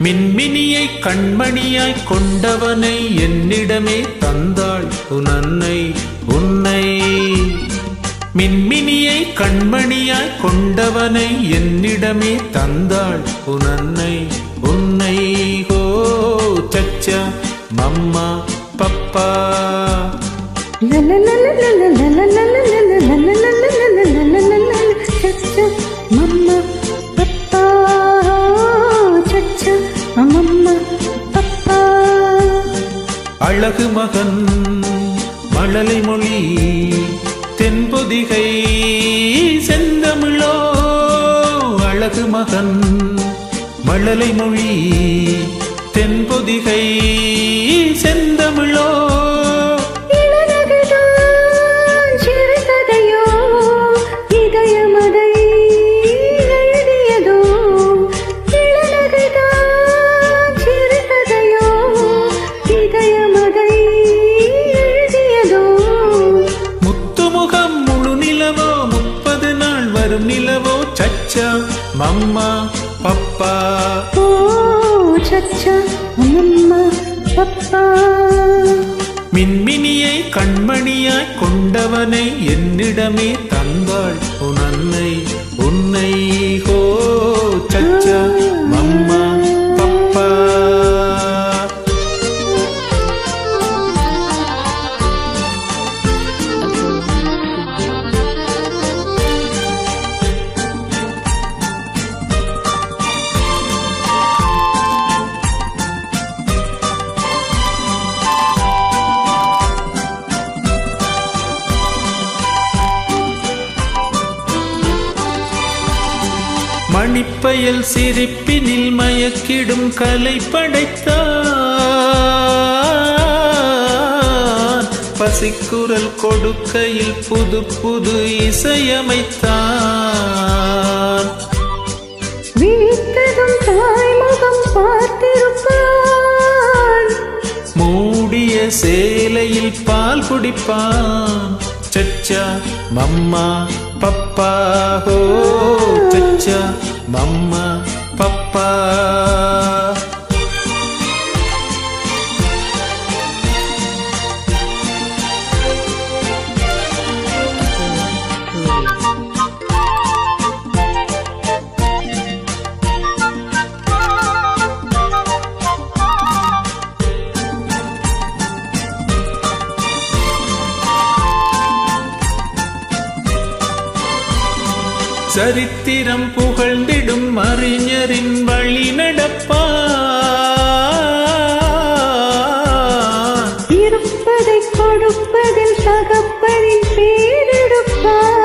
மின்மினியை கண்மணியாய் கொண்டவனை என்னிடமே தந்தாள் உன் அன்னை உன்னை. மின்மினியை கண்மணியாய் கொண்டவனை என்னிடமே தந்தாள் உன் அன்னை உன்னை. ஹோ சச்சா மம்மா பப்பா. அழகு மகன் மழலை மொழி தென்பொதிகை செந்தமிழோ. அழகு மகன் மழலை மொழி தென்பொதிகை செந்தமிழோ. நிலவோ சச்சா மம்மா பப்பா. ஓ சச்சா மம்மா பப்பா. மின்மினியை கண்மணியாய் கொண்டவனை என்னிடமே தந்தாள் உன் அன்னை உன்னை. ஹோ சச்சா மம்மா பப்பா. மணிப்பயல் சிரிப்பினில் மயக்கிடும் கலை படைத்தான். பசிக்குரல் கொடுக்கையில் புது புது இசையமைத்தான். விழித்ததும் தாய்முகம் பார்த்திருப்பான். மூடிய சேலையில் பால் குடிப்பான். சச்சா மம்மா பப்பா. ஹோ சச்சா மம்மா பப்பா. சரித்திரம் புகழ்ந்திடும் அறிஞரின் வழி நடப்பான். இருப்பதை கொடுப்பதில் தகப்பனின் பேரெடுப்பான்.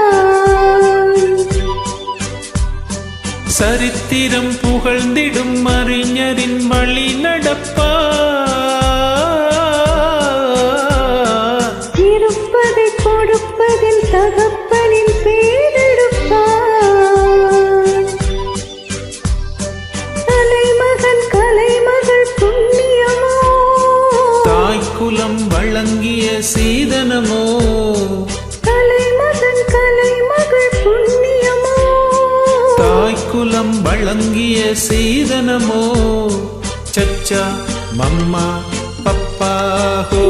சரித்திரம் புகழ்ந்திடும் அறிஞரின் வழி நடப்பான். இருப்பதை கொடுப்பதில் தகப்பனின் பேரெடுப்பான். குலம் வழங்கிய சீதனமோ. கலைமகன் கலைமகள் புண்ணியமோ. தாய்க்குலம் வழங்கிய சீதனமோ. சச்சா மம்மா பப்பா. ஹோ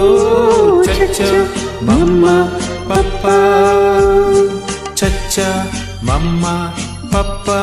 சச்சா மம்மா பப்பா. சச்சா மம்மா பப்பா.